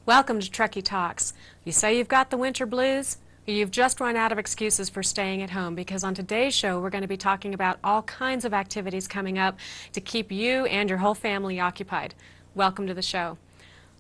Welcome to Truckee Talks. You say you've got the winter blues, or you've just run out of excuses for staying at home, because on today's show we're going to be talking about all kinds of activities coming up to keep you and your whole family occupied. Welcome to the show.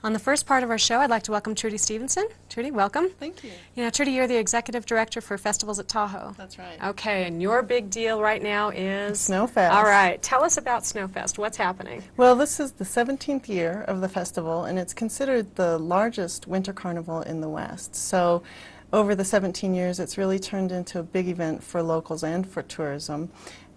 On the first part of our show, I'd like to welcome Trudy Stevenson. Trudy, welcome. Thank you. You know, Trudy, you're the Executive Director for Festivals at Tahoe. That's right. Okay, and your big deal right now is? SnowFest. All right, tell us about SnowFest. What's happening? Well, this is the 17th year of the festival, and it's considered the largest winter carnival in the West. So over the 17 years, it's really turned into a big event for locals and for tourism.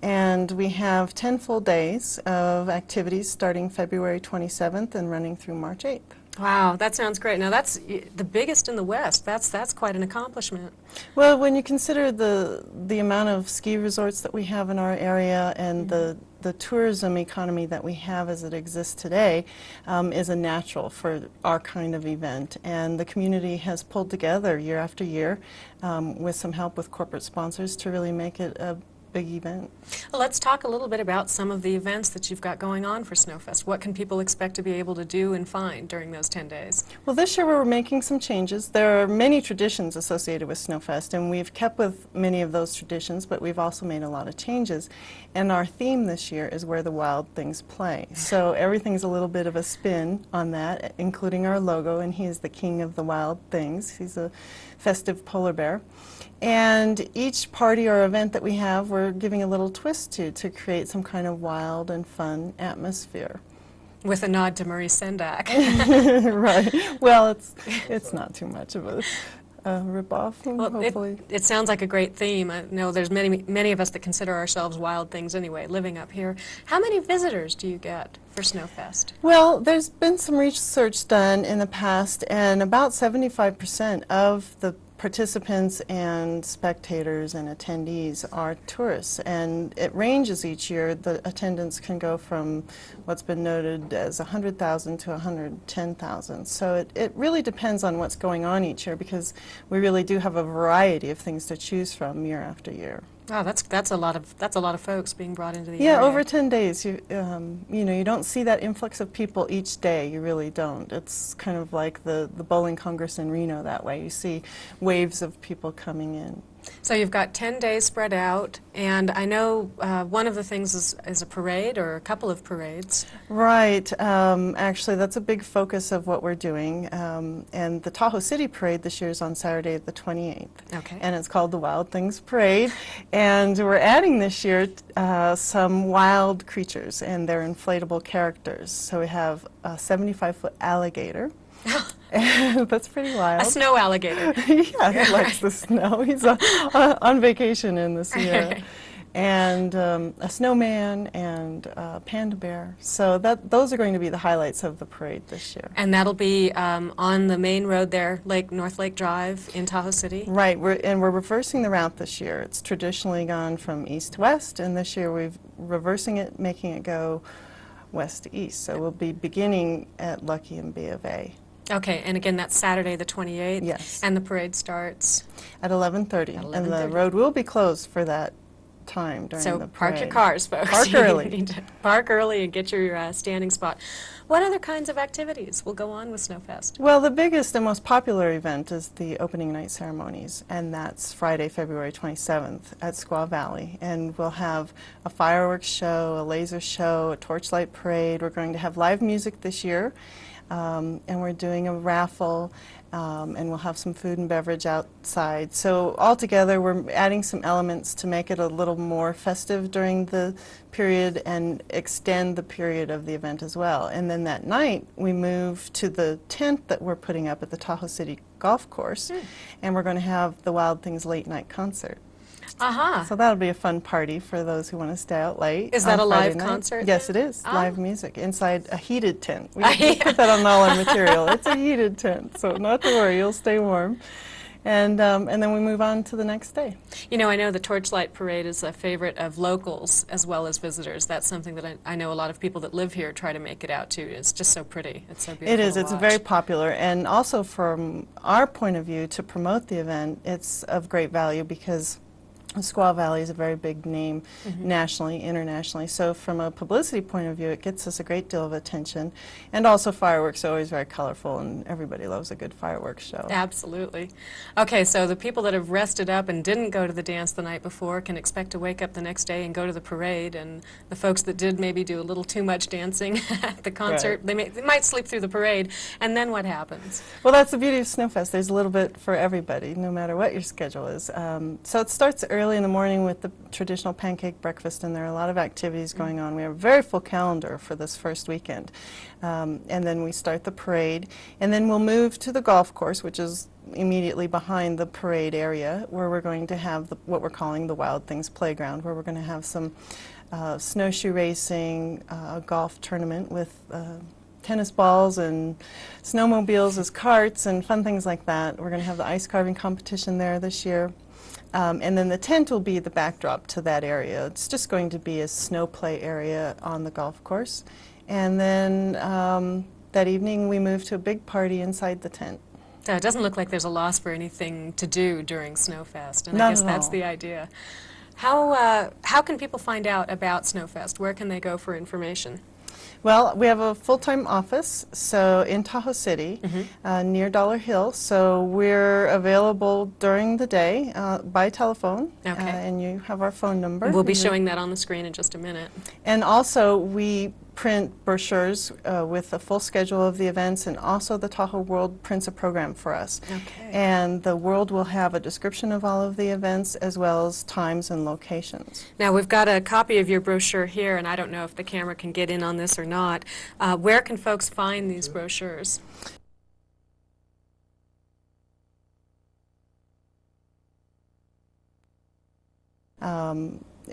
And we have 10 full days of activities starting February 27th and running through March 8th. Wow, that sounds great. Now that's the biggest in the West. That's quite an accomplishment. Well, when you consider the amount of ski resorts that we have in our area and the tourism economy that we have as it exists today is a natural for our kind of event. And the community has pulled together year after year with some help with corporate sponsors to really make it a big event. Well, let's talk a little bit about some of the events that you've got going on for SnowFest. What can people expect to be able to do and find during those 10 days? Well, this year we're making some changes. There are many traditions associated with SnowFest, and we've kept with many of those traditions, but we've also made a lot of changes. And our theme this year is where the wild things play. So everything's a little bit of a spin on that, including our logo, and he is the king of the wild things. He's a festive polar bear. And each party or event that we have, we're giving a little twist to create some kind of wild and fun atmosphere. With a nod to Maurice Sendak. Right. Well, it's not too much of a rip-off, well, hopefully. It sounds like a great theme. I know there's many of us that consider ourselves wild things anyway, living up here. How many visitors do you get for SnowFest? Well, there's been some research done in the past, and about 75% of the participants and spectators and attendees are tourists, and it ranges each year. The attendance can go from what's been noted as 100,000 to 110,000. So it really depends on what's going on each year, because we really do have a variety of things to choose from year after year. Wow, that's a lot of folks being brought into the area. Yeah, over 10 days, you know, you don't see that influx of people each day. You really don't. It's kind of like the Bowling Congress in Reno that way. You see waves of people coming in. So you've got 10 days spread out, and I know one of the things is a parade or a couple of parades. Right. Actually, that's a big focus of what we're doing. And the Tahoe City Parade this year is on Saturday the 28th. Okay. And it's called the Wild Things Parade. And we're adding this year some wild creatures, and they're inflatable characters. So we have a 75-foot alligator. That's pretty wild. A snow alligator. Yeah, he likes the snow. He's on vacation in the Sierra. And a snowman and a panda bear. So those are going to be the highlights of the parade this year. And that'll be on the main road there, North Lake Drive in Tahoe City? Right, we're reversing the route this year. It's traditionally gone from east to west, and this year we're reversing it, making it go west to east. So we'll be beginning at Lucky and B of A. Okay, and again, that's Saturday the 28th? Yes. And the parade starts? At 11:30. And the road will be closed for that time during the parade. So park your cars, folks. Park early. You need to park early and get your standing spot. What other kinds of activities will go on with SnowFest? Well, the biggest and most popular event is the opening night ceremonies, and that's Friday, February 27th at Squaw Valley. And we'll have a fireworks show, a laser show, a torchlight parade. We're going to have live music this year. And we're doing a raffle, and we'll have some food and beverage outside. So altogether, we're adding some elements to make it a little more festive during the period and extend the period of the event as well. And then that night, we move to the tent that we're putting up at the Tahoe City Golf Course, and we're going to have the Wild Things late night concert. So that'll be a fun party for those who want to stay out late. Is that a live night. concert? Yes, it is. Live music inside a heated tent. We put that on all our material. It's a heated tent, so not to worry, you'll stay warm. And then we move on to the next day. You know, I know the Torchlight Parade is a favorite of locals as well as visitors. That's something that I know a lot of people that live here try to make it out to. It's just so pretty. It's so beautiful. It is. To It's watch. very popular. And also from our point of view, to promote the event, it's of great value because Squaw Valley is a very big name nationally, internationally. So from a publicity point of view, it gets us a great deal of attention. And also fireworks are always very colorful, and everybody loves a good fireworks show. Absolutely. Okay, so the people that have rested up and didn't go to the dance the night before can expect to wake up the next day and go to the parade, and the folks that did maybe do a little too much dancing at the concert, Right. they might sleep through the parade, and then what happens? Well, that's the beauty of SnowFest. There's a little bit for everybody, no matter what your schedule is. So it starts early in the morning with the traditional pancake breakfast, and there are a lot of activities going on. We have a very full calendar for this first weekend. And then we start the parade, and then we'll move to the golf course, which is immediately behind the parade area, where we're going to have what we're calling the Wild Things Playground, where we're going to have some snowshoe racing, a golf tournament with tennis balls and snowmobiles as carts and fun things like that. We're going to have the ice carving competition there this year. And then the tent will be the backdrop to that area. It's just going to be a snow play area on the golf course. And then that evening we move to a big party inside the tent. So it doesn't look like there's a loss for anything to do during SnowFest, and I Not guess at that's all. the idea. How can people find out about SnowFest? Where can they go for information? Well, we have a full-time office, so in Tahoe City, near Dollar Hill. So we're available during the day by telephone, Okay. and you have our phone number. We'll be showing that on the screen in just a minute. And also, we print brochures with a full schedule of the events, and also the Tahoe World prints a program for us. Okay. And the World will have a description of all of the events, as well as times and locations. Now, we've got a copy of your brochure here, and I don't know if the camera can get in on this or not. Where can folks find these brochures?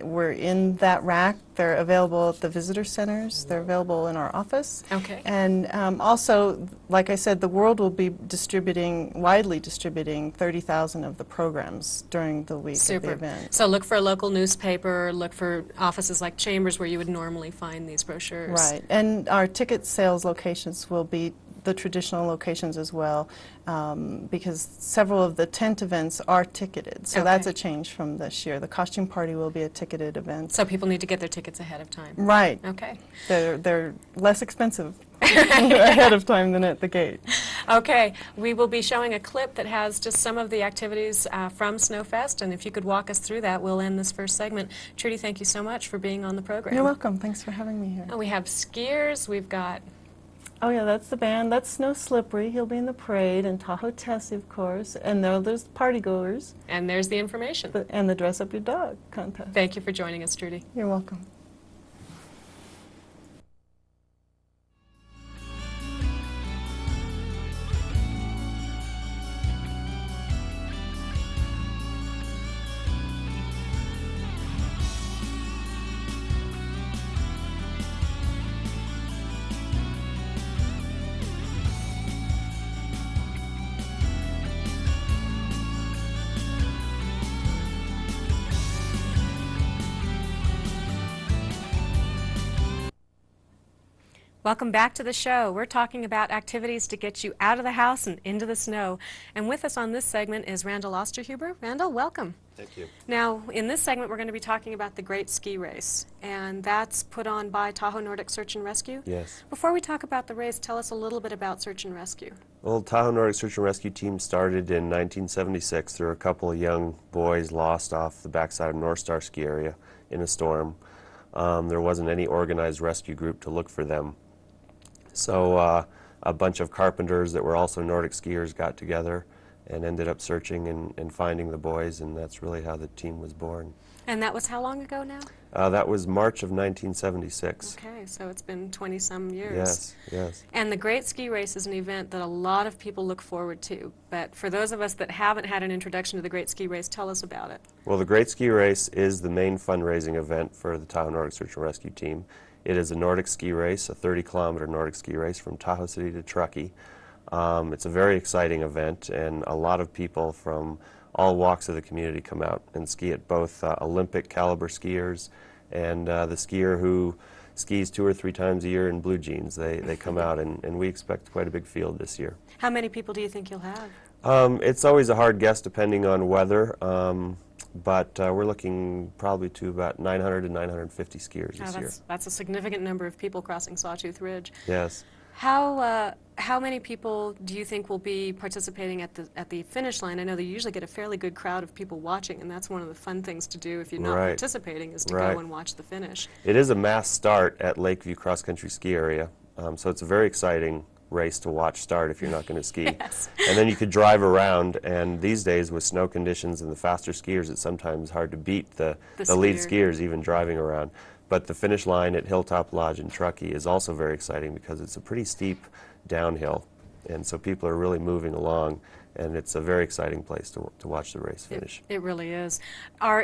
We're in that rack. They're available at the visitor centers. They're available in our office. Okay. And also, like I said, the World will be widely distributing 30,000 of the programs during the week of the Super. event. So look for a local newspaper, look for offices like Chambers where you would normally find these brochures. Right. And our ticket sales locations will be the traditional locations as well, because several of the tent events are ticketed. So that's Okay. a change from this year. The costume party will be a ticketed event. So people need to get their tickets ahead of time. Right. Okay. They're less expensive ahead of time than at the gate. Okay, we will be showing a clip that has just some of the activities from SnowFest, and if you could walk us through that, we'll end this first segment. Trudy, thank you so much for being on the program. You're welcome. Thanks for having me here. And we have skiers, we've got... Oh yeah, that's the band. That's Snow Slippery. He'll be in the parade, and Tahoe-Truckee, of course. And there's party goers, And there's the information. and the Dress Up Your Dog contest. Thank you for joining us, Trudy. You're welcome. Welcome back to the show. We're talking about activities to get you out of the house and into the snow. And with us on this segment is Randall Osterhuber. Randall, welcome. Thank you. Now, in this segment, we're going to be talking about the Great Ski Race, and that's put on by Tahoe Nordic Search and Rescue. Yes. Before we talk about the race, tell us a little bit about Search and Rescue. Well, Tahoe Nordic Search and Rescue Team started in 1976. There were a couple of young boys lost off the backside of North Star Ski Area in a storm. There wasn't any organized rescue group to look for them. So a bunch of carpenters that were also Nordic skiers got together and ended up searching and finding the boys, and that's really how the team was born. And that was how long ago now? That was March of 1976. Okay, so it's been 20-some years. Yes, yes. And the Great Ski Race is an event that a lot of people look forward to. But for those of us that haven't had an introduction to the Great Ski Race, tell us about it. Well, the Great Ski Race is the main fundraising event for the Tahoe Nordic Search and Rescue Team. It is a Nordic ski race, a 30-kilometer Nordic ski race from Tahoe City to Truckee. It's a very exciting event, and a lot of people from all walks of the community come out and ski it, both Olympic caliber skiers and the skier who skis 2 or 3 times a year in blue jeans. They come out, and we expect quite a big field this year. How many people do you think you'll have? It's always a hard guess depending on weather. but we're looking probably to about 900 to 950 skiers Oh, this year. that's a significant number of people crossing Sawtooth Ridge. Yes. How many people do you think will be participating at the finish line? I know they usually get a fairly good crowd of people watching, and that's one of the fun things to do if you're not Right. participating, is to Right. go and watch the finish. It is a mass start at Lakeview Cross Country Ski Area, so it's a very exciting race to watch start if you're not going to ski. Yes. And then you could drive around, and these days with snow conditions and the faster skiers, it's sometimes hard to beat the lead skiers even driving around. But the finish line at Hilltop Lodge in Truckee is also very exciting because it's a pretty steep downhill, and so people are really moving along, and it's a very exciting place to watch the race finish. It really is.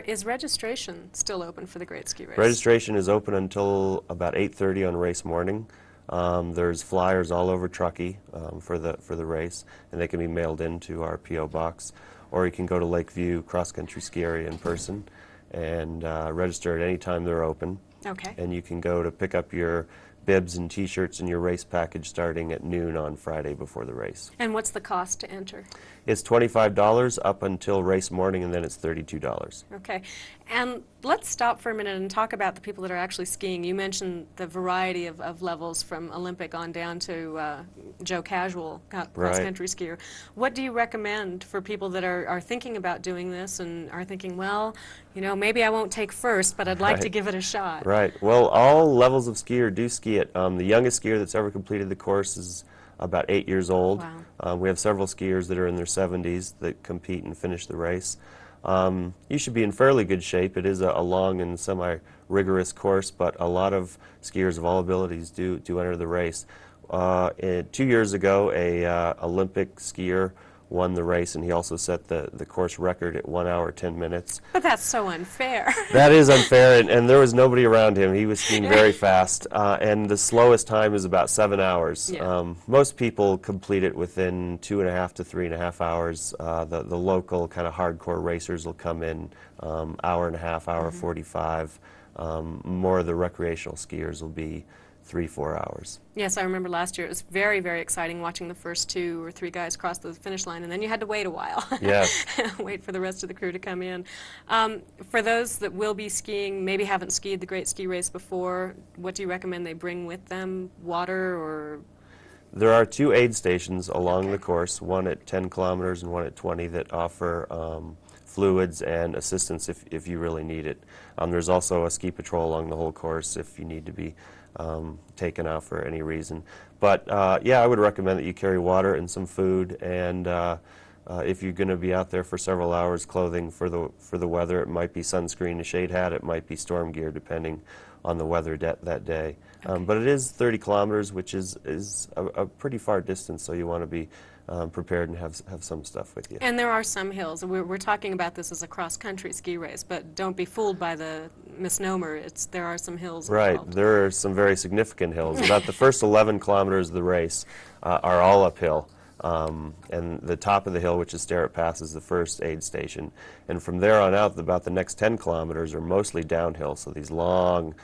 Is registration still open for the Great Ski Race? Registration is open until about 8:30 on race morning. There's flyers all over Truckee for the race, and they can be mailed into our P.O. box, or you can go to Lakeview Cross Country Ski Area in person and register at any time they're open. Okay. And you can go to pick up your bibs and T-shirts and your race package starting at noon on Friday before the race. And what's the cost to enter? It's $25 up until race morning, and then it's $32. Okay. And let's stop for a minute and talk about the people that are actually skiing. You mentioned the variety of levels from Olympic on down to Joe Casual cross-country skier. What do you recommend for people that are thinking about doing this and are thinking, well, you know, maybe I won't take first, but I'd like to give it a shot? Right. Well, all levels of skier do ski it. The youngest skier that's ever completed the course is about 8 years old. Wow. We have several skiers that are in their 70s that compete and finish the race. You should be in fairly good shape. It is a long and semi-rigorous course, but a lot of skiers of all abilities do enter the race. 2 years ago, a Olympic skier won the race, and he also set the course record at 1 hour 10 minutes. But that's so unfair. That is unfair, and there was nobody around him. He was skiing very fast, and the slowest time is about 7 hours. Yeah. Most people complete it within 2.5 to 3.5 hours. The local kind of hardcore racers will come in hour and a half, hour 45. More of the recreational skiers will be 3-4 hours. Yes, I remember last year it was very, very exciting watching the first 2 or 3 guys cross the finish line, and then you had to wait a while. Yes. Wait for the rest of the crew to come in. For those that will be skiing, maybe haven't skied the Great Ski Race before, what do you recommend they bring with them? Water or? There are 2 aid stations along the course, one at 10 kilometers and one at 20 that offer fluids and assistance if you really need it. There's also a ski patrol along the whole course if you need to be taken out for any reason. But yeah, I would recommend that you carry water and some food, and if you're going to be out there for several hours, clothing for the weather. It might be sunscreen, a shade hat, it might be storm gear, depending on the weather that day. But it is 30 kilometers, which is a pretty far distance, so you want to be prepared and have some stuff with you. And there are some hills. We're talking about this as a cross-country ski race, but don't be fooled by the misnomer. There are some hills Right. involved. There are some very significant hills. About the first 11 kilometers of the race are all uphill. And the top of the hill, which is Sterrett Pass, is the first aid station. And from there on out, about the next 10 kilometers are mostly downhill, so these long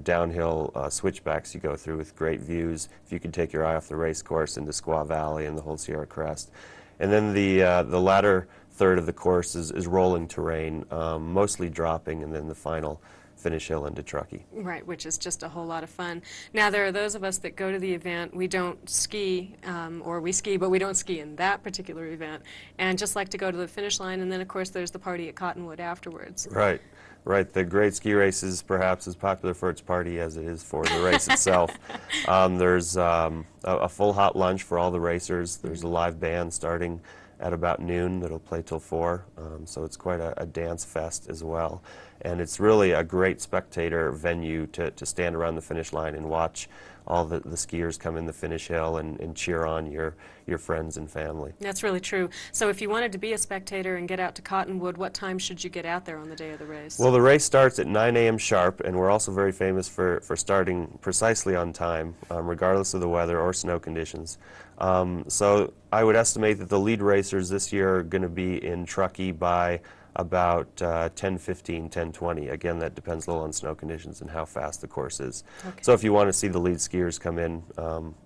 downhill switchbacks you go through with great views. If you can take your eye off the race course into Squaw Valley and the whole Sierra Crest. And then the latter third of the course is rolling terrain, mostly dropping, and then the final finish hill into Truckee. Right, which is just a whole lot of fun. Now, there are those of us that go to the event, we don't ski, or we ski, but we don't ski in that particular event, and just like to go to the finish line, and then, of course, there's the party at Cottonwood afterwards. Right. Right. The Great Ski Race is perhaps as popular for its party as it is for the race itself. There's a full hot lunch for all the racers. There's a live band starting at about noon that'll play till 4, so it's quite a dance fest as well. And it's really a great spectator venue to stand around the finish line and watch all the skiers come in the finish hill and cheer on your friends and family. That's really true. So if you wanted to be a spectator and get out to Cottonwood, what time should you get out there on the day of the race? Well, the race starts at 9 a.m. sharp, and we're also very famous for starting precisely on time, regardless of the weather or snow conditions. So I would estimate that the lead racers this year are going to be in Truckee by about 10:15, 10:20. Again, that depends a little on snow conditions and how fast the course is. Okay. So if you want to see the lead skiers come in,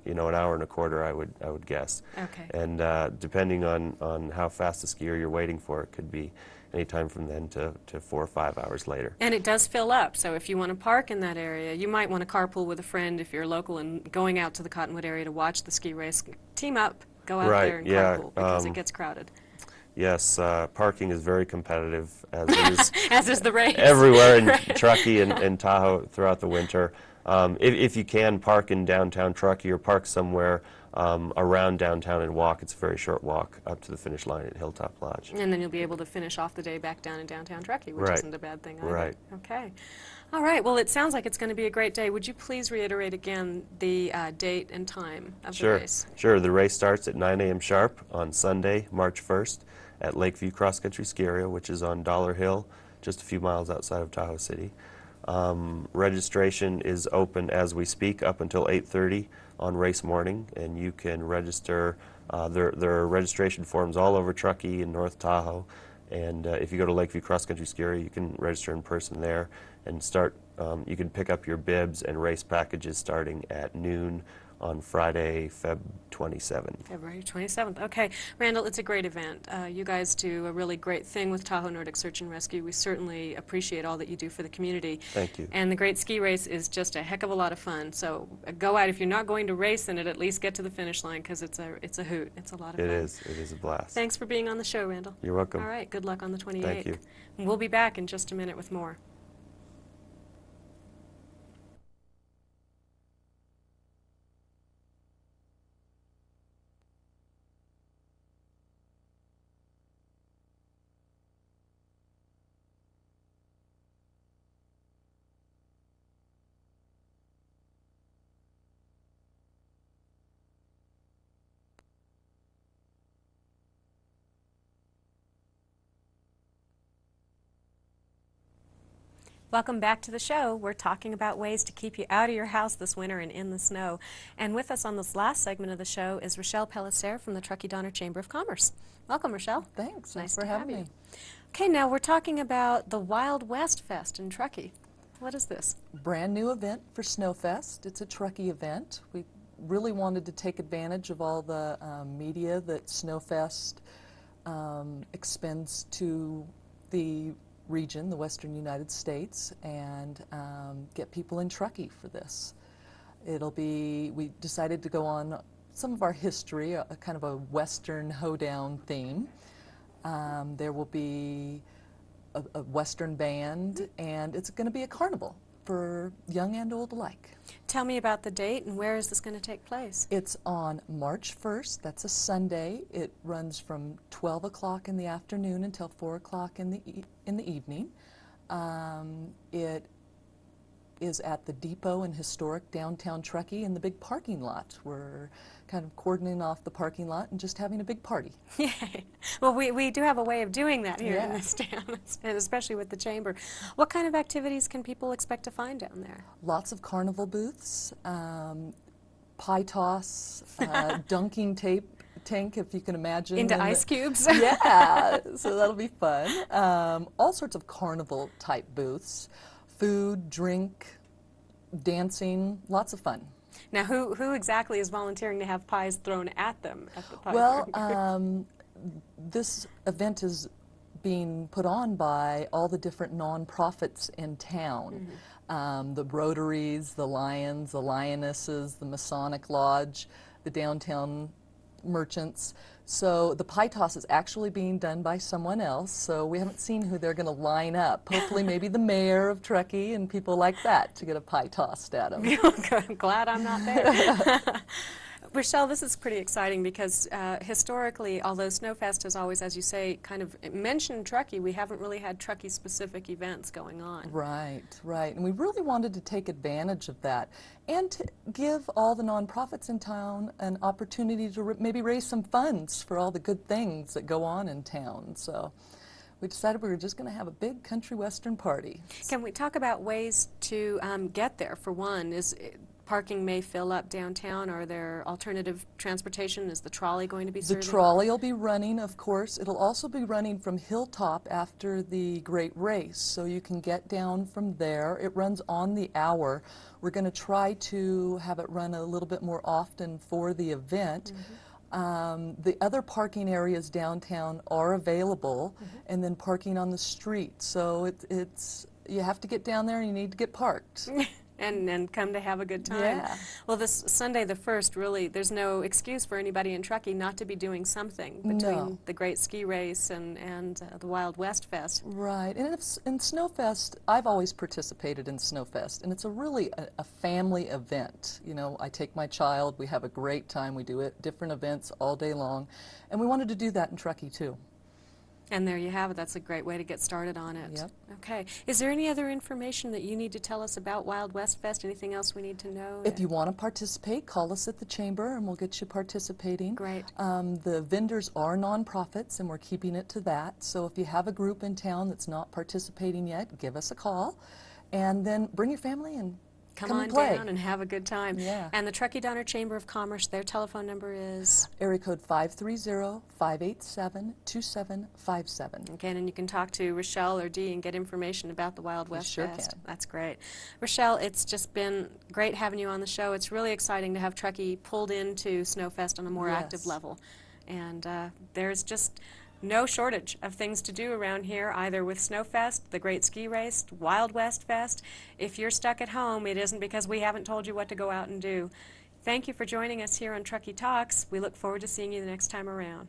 you know, an hour and a quarter, I would guess. Okay. And depending on how fast the skier you're waiting for, it could be anytime from then to 4 or 5 hours later. And it does fill up, so if you want to park in that area, you might want to carpool with a friend if you're local and going out to the Cottonwood area to watch the ski race. Team up, go out Right, there and yeah, carpool because it gets crowded. Yes, parking is very competitive, as it is As is the race. everywhere in Truckee and Tahoe throughout the winter. If you can park in downtown Truckee or park somewhere around downtown and walk, it's a very short walk up to the finish line at Hilltop Lodge. And then you'll be able to finish off the day back down in downtown Truckee, which Right. isn't a bad thing either. Right. Okay. All right. Well, it sounds like it's going to be a great day. Would you please reiterate again the date and time of the race? Sure. The race starts at 9 a.m. sharp on Sunday, March 1st at Lakeview Cross Country Ski Area, which is on Dollar Hill, just a few miles outside of Tahoe City. Registration is open as we speak up until 8:30 on race morning, and you can register. There are registration forms all over Truckee and North Tahoe, and if you go to Lakeview Cross Country Ski Area, you can register in person there and start. You can pick up your bibs and race packages starting at noon on Friday, Feb 27th. February 27th. Okay. Randall, it's a great event. You guys do a really great thing with Tahoe Nordic Search and Rescue. We certainly appreciate all that you do for the community. Thank you. And the Great Ski Race is just a heck of a lot of fun. So go out. If you're not going to race in it, at least get to the finish line because it's a hoot. It's a lot of fun. It is a blast. Thanks for being on the show, Randall. You're welcome. All right. Good luck on the 28th. Thank you. And we'll be back in just a minute with more. Welcome back to the show. We're talking about ways to keep you out of your house this winter and in the snow. And with us on this last segment of the show is Rochelle Pellicer from the Truckee-Donner Chamber of Commerce. Welcome, Rochelle. Thanks. Nice for to having have me. you. Okay, now we're talking about the Wild West Fest in Truckee. What is this? Brand new event for SnowFest. It's a Truckee event. We really wanted to take advantage of all the media that SnowFest expends to the region, the western United States, and get people in Truckee for this. We decided to go on some of our history, a kind of a western hoedown theme. There will be a western band, and it's going to be a carnival for young and old alike. Tell me about the date and where is this going to take place? It's on March 1st. That's a Sunday. It runs from 12 o'clock in the afternoon until 4 o'clock in the evening. It is at the depot in historic downtown Truckee in the big parking lot. We're kind of cordoning off the parking lot and just having a big party. Yay. Well, we do have a way of doing that here in Yeah. this town, and especially with the chamber. What kind of activities can people expect to find down there? Lots of carnival booths, pie toss, dunking tank, if you can imagine. Into and ice cubes? Yeah, so that'll be fun. All sorts of carnival type booths, food, drink, dancing, lots of fun. Now, who exactly is volunteering to have pies thrown at them at the pie Well, party? this event is being put on by all the different nonprofits in town. The Rotaries, the Lions, the Lionesses, the Masonic Lodge, the downtown merchants. So the pie toss is actually being done by someone else, so we haven't seen who they're going to line up. Hopefully maybe the mayor of Truckee and people like that to get a pie tossed at them. I'm glad I'm not there. Rochelle, this is pretty exciting because historically, although SnowFest has always, as you say, kind of mentioned Truckee, we haven't really had Truckee-specific events going on. Right, right. And we really wanted to take advantage of that and to give all the nonprofits in town an opportunity to maybe raise some funds for all the good things that go on in town. So we decided we were just going to have a big country western party. Can we talk about ways to get there? For one, parking may fill up downtown. Are there alternative transportation? Is the trolley going to be The serving? trolley will be running, of course. It'll also be running from Hilltop after the Great Race, so you can get down from there. It runs on the hour. We're going to try to have it run a little bit more often for the event. The other parking areas downtown are available, and then parking on the street. So it's you have to get down there and you need to get parked. And come to have a good time. Yeah. Well, this Sunday the 1st, really, there's no excuse for anybody in Truckee not to be doing something between No. the Great Ski Race and the Wild West Fest. Right, and in SnowFest, I've always participated in SnowFest, and it's really a family event. You know, I take my child, we have a great time, we do different events all day long, and we wanted to do that in Truckee too. And there you have it. That's a great way to get started on it. Yep. Okay. Is there any other information that you need to tell us about Wild West Fest? Anything else we need to know? If you want to participate, call us at the chamber and we'll get you participating. Great. The vendors are nonprofits and we're keeping it to that. So if you have a group in town that's not participating yet, give us a call and then bring your family and Come on and play. down and have a good time. Yeah. And the Truckee Donner Chamber of Commerce, their telephone number is? Area code 530-587-2757. Okay, and you can talk to Rochelle or Dee and get information about the Wild West sure Fest. can. That's great. Rochelle, it's just been great having you on the show. It's really exciting to have Truckee pulled into SnowFest on a more active Yes. level. And there's just no shortage of things to do around here, either with SnowFest, the Great Ski Race, Wild West Fest. If you're stuck at home, it isn't because we haven't told you what to go out and do. Thank you for joining us here on Truckee Talks. We look forward to seeing you the next time around.